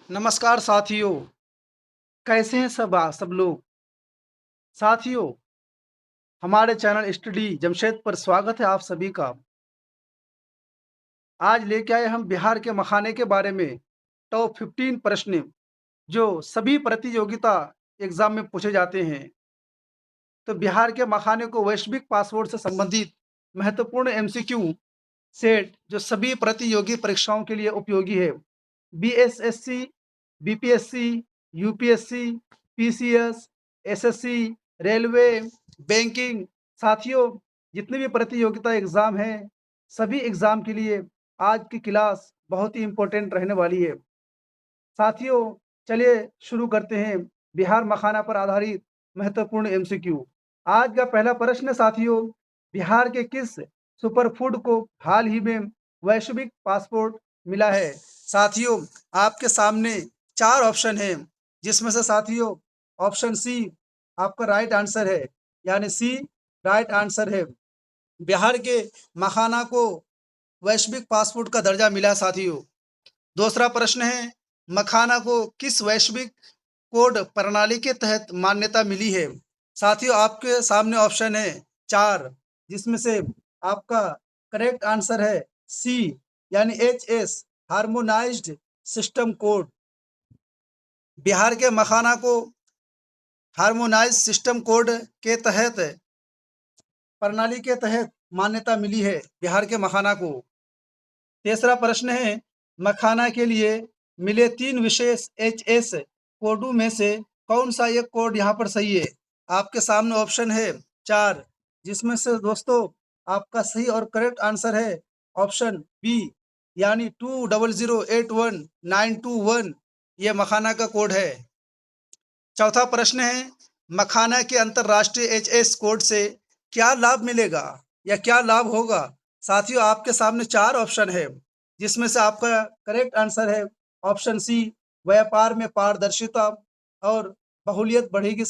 नमस्कार साथियों, कैसे हैं सब लोग? साथियों, हमारे चैनल स्टडी जमशेद पर स्वागत है आप सभी का। आज लेके आए हम बिहार के मखाने के बारे में टॉप 15 प्रश्न जो सभी प्रतियोगिता एग्जाम में पूछे जाते हैं। तो बिहार के मखाने को वैश्विक पासपोर्ट से संबंधित महत्वपूर्ण एमसीक्यू सेट जो सभी प्रतियोगी परीक्षाओं के लिए उपयोगी है। BSSC, BPSC, UPSC, PCS, SSC, railway, banking. साथियों, जितने भी प्रतियोगिता एग्जाम हैं, सभी एग्जाम के लिए आज की क्लास बहुत ही इम्पोर्टेंट रहने वाली है। साथियों, चलिए शुरू करते हैं बिहार मखाना पर आधारित महत्वपूर्ण एमसीक्यू। आज का पहला प्रश्न साथियों, बिहार के किस सुपरफूड को हाल ही में वैश्विक पासपोर्ट मिला है? साथियों, आपके सामने चार ऑप्शन हैं, जिसमें से साथियों ऑप्शन सी आपका राइट आंसर है, यानी सी राइट आंसर है। बिहार के मखाना को वैश्विक पासपोर्ट का दर्जा मिला साथियों। दूसरा प्रश्न है, मखाना को किस वैश्विक कोड प्रणाली के तहत मान्यता मिली है? साथियों, आपके सामने ऑप्शन है चार, जिसमें से आपका करेक्ट आंसर है सी, यानी H harmonised system code. Bihar के मखाना को हार्मोनाइज सिस्टम कोड के तहत प्रणाली के तहत मान्यता मिली है बिहार के मखाना को। तीसरा प्रश्न है, मखाना के लिए मिले 3 विशेष एचएस कोडों में से कौन सा एक कोड यहाँ पर सही है? आपके सामने ऑप्शन है चार, जिसमें से दोस्तों आपका सही और करेक्ट आंसर है ऑप्शन बी, यानी 20081921। ये मखाना का कोड है। चौथा प्रश्न है, मखाना के अंतर्राष्ट्रीय एचएस कोड से क्या लाभ मिलेगा या क्या लाभ होगा? साथियों, आपके सामने चार ऑप्शन है, जिसमें से आपका करेक्ट आंसर है ऑप्शन सी, व्यापार में पारदर्शिता और बहुलियत बढ़ेगी।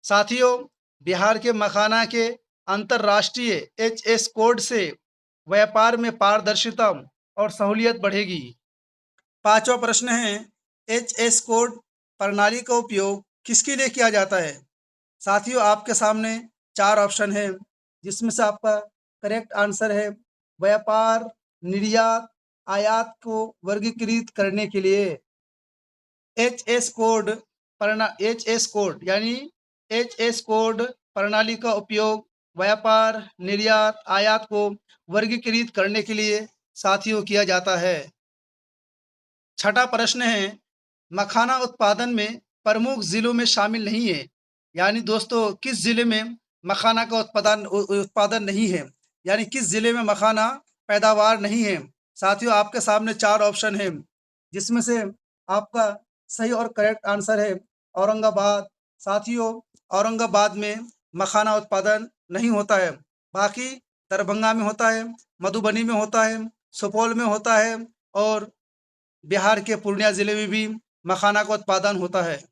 साथियों, बिहार के मखाना के अंतर्राष्ट्रीय एचएस कोड से व्यापार में पारदर्शिता और सहूलियत बढ़ेगी। पांचवा प्रश्न है, एचएस कोड प्रणाली का उपयोग किसके लिए किया जाता है? साथियों, आपके सामने चार ऑप्शन है, जिसमें से आपका करेक्ट आंसर है व्यापार, निर्यात, आयात को वर्गीकृत करने के लिए। एच एस कोड प्रणाली का उपयोग व्यापार, निर्यात, आयात को वर्गीकृत करने के लिए साथियों किया जाता है। छठा प्रश्न है, मखाना उत्पादन में प्रमुख जिलों में शामिल नहीं है, यानी दोस्तों किस जिले में मखाना का उत्पादन नहीं है, यानी किस जिले में मखाना पैदावार नहीं है? साथियों, आपके सामने चार ऑप्शन है, जिसमें से आपका सही और करेक्ट आंसर है औरंगाबाद। साथियों, औरंगाबाद में मखाना उत्पादन नहीं होता है, बाकी दरभंगा में होता है, मधुबनी में होता है, सुपौल में होता है और बिहार के पूर्णिया जिले में भी मखाना का उत्पादन होता है।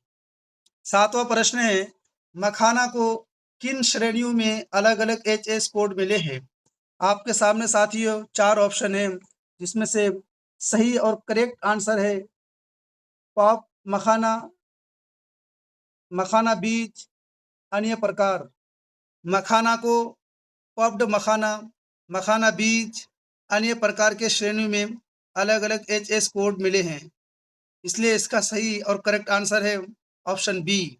सातवां प्रश्न है, मखाना को किन श्रेणियों में अलग अलग एचएस कोड मिले हैं? आपके सामने साथियों चार ऑप्शन है, जिसमें से सही और करेक्ट आंसर है पॉप मखाना, मखाना बीज, अन्य प्रकार। मखाना को पॉप्ड मखाना, मखाना बीज, अन्य प्रकार के श्रेणी में अलग अलग एचएस कोड मिले हैं, इसलिए इसका सही और करेक्ट आंसर है ऑप्शन बी।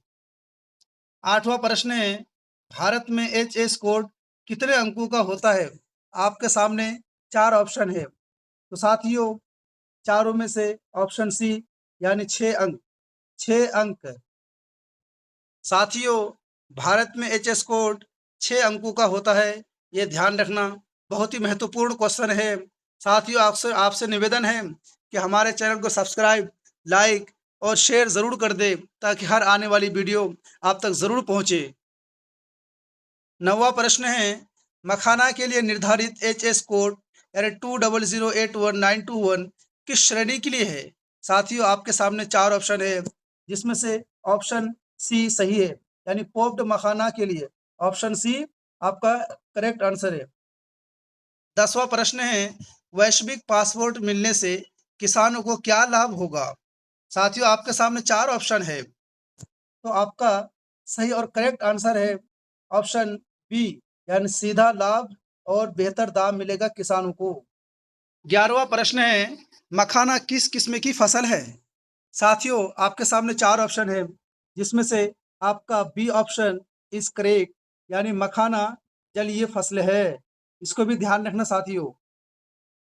आठवां प्रश्न है, भारत में एचएस कोड कितने अंकों का होता है? आपके सामने चार ऑप्शन है, तो साथियों चारों में से ऑप्शन सी, यानी 6 अंक, 6 अंक। साथियों, भारत में एचएस कोड 6 अंकों का होता है, ये ध्यान रखना। बहुत ही महत्वपूर्ण क्वेश्चन है। साथियों, आपसे आपसे निवेदन है कि हमारे चैनल को सब्सक्राइब, लाइक और शेयर ज़रूर कर दे, ताकि हर आने वाली वीडियो आप तक ज़रूर पहुँचे। नौवां प्रश्न है, मखाना के लिए निर्धारित एचएस कोड यानी 20081921 किस श्रेणी के लिए है? साथियों, आपके सामने चार ऑप्शन है, जिसमें से ऑप्शन सी सही है, यानी पोप्ड मखाना के लिए ऑप्शन सी आपका करेक्ट आंसर है। 10वां प्रश्न है, वैश्विक पासपोर्ट मिलने से किसानों को क्या लाभ होगा? साथियों, आपके सामने 4 ऑप्शन है। तो आपका सही और करेक्ट आंसर है ऑप्शन बी, यानी सीधा लाभ और बेहतर दाम मिलेगा किसानों को। 11वां प्रश्न है, मखाना किस किस्म की फसल है? साथियों, आपके सामने 4 ऑप्शन है, जिसमें से आपका बी ऑप्शन इज करेक्ट, यानी मखाना जलीय फसल है। इसको भी ध्यान रखना साथियों।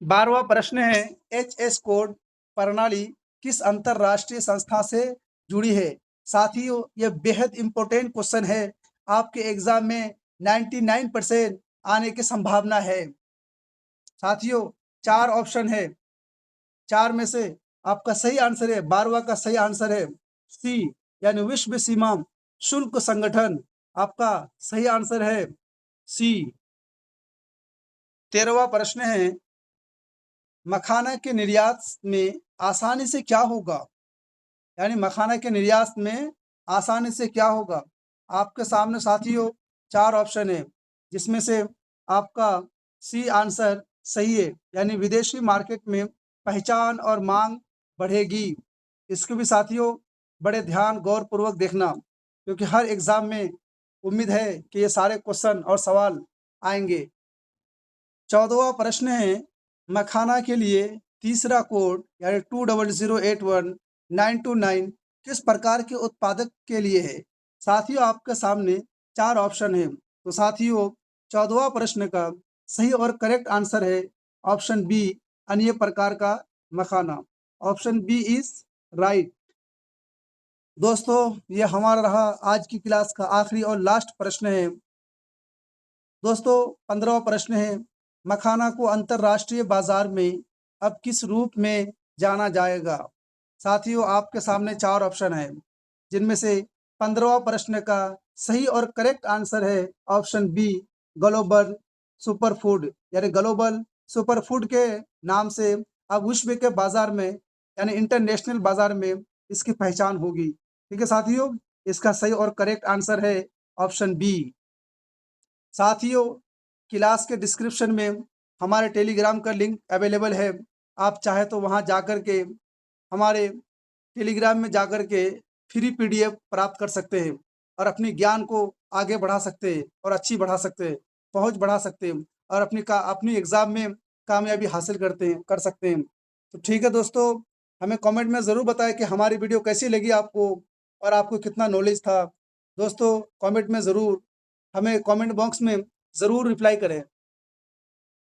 12वां प्रश्न है, एचएस कोड प्रणाली किस अंतरराष्ट्रीय संस्था से जुड़ी है? साथियों, यह बेहद इंपॉर्टेंट क्वेश्चन है। आपके एग्जाम में 99% आने की संभावना है। साथियों, 4 ऑप्शन है, 4 में से आपका सही आंसर है, 12वां का सही आंसर है सी, यानी विश्व सीमा शुल्क संगठन। आपका सही आंसर है सी। 13वां प्रश्न है, मखाना के निर्यात में आसानी से क्या होगा? यानी मखाना के निर्यात में आसानी से क्या होगा? आपके सामने साथियों 4 ऑप्शन है, जिसमें से आपका सी आंसर सही है, यानी विदेशी मार्केट में पहचान और मांग बढ़ेगी। इसको भी साथियों बड़े ध्यान गौरपूर्वक देखना, क्योंकि हर एग्जाम में उम्मीद है कि ये सारे क्वेश्चन और सवाल आएंगे। 14वां प्रश्न है, मखाना के लिए तीसरा कोड यानी 20081929 किस प्रकार के उत्पादक के लिए है? साथियों, आपके सामने 4 ऑप्शन है। तो साथियों, 14वां प्रश्न का सही और करेक्ट आंसर है ऑप्शन बी, अन्य प्रकार का मखाना। Option B is right. दोस्तों, ये हमारा रहा आज की क्लास का आखिरी और लास्ट प्रश्न है। दोस्तों, 15वां प्रश्न है, मखाना को अंतर्राष्ट्रीय बाजार में अब किस रूप में जाना जाएगा? साथियों, आपके सामने 4 ऑप्शन है, जिनमें से 15वां प्रश्न का सही और करेक्ट आंसर है option B, global super food, यानी ग्लोबल सुपर फूड के नाम से अब विश्व के बाजार में यानी इंटरनेशनल बाजार में इसकी पहचान होगी। ठीक है साथियों, इसका सही और करेक्ट आंसर है ऑप्शन बी। साथियों, क्लास के डिस्क्रिप्शन में हमारे टेलीग्राम का लिंक अवेलेबल है। आप चाहे तो वहां जाकर के हमारे टेलीग्राम में जाकर के फ्री पीडीएफ प्राप्त कर सकते हैं और अपनी ज्ञान को आगे बढ़ा सकते हैं और अच्छी बढ़ा सकते हैं, पहुंच बढ़ा सकते हैं और अपनी एग्ज़ाम में कामयाबी हासिल कर सकते हैं। तो ठीक है दोस्तों, हमें कमेंट में ज़रूर बताएं कि हमारी वीडियो कैसी लगी आपको और आपको कितना नॉलेज था। दोस्तों, कमेंट में ज़रूर हमें कमेंट बॉक्स में ज़रूर रिप्लाई करें।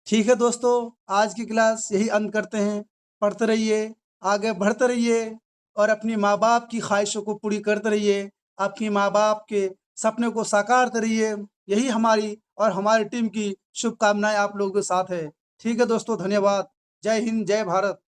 ठीक है दोस्तों, आज की क्लास यही अंत करते हैं। पढ़ते रहिए, आगे बढ़ते रहिए और अपनी माँ बाप की ख्वाहिशों को पूरी करते रहिए। अपनी माँ बाप के सपने को साकार करिए। यही हमारी और हमारी टीम की शुभकामनाएं आप लोगों के साथ है। ठीक है दोस्तों, धन्यवाद। जय हिंद, जय भारत।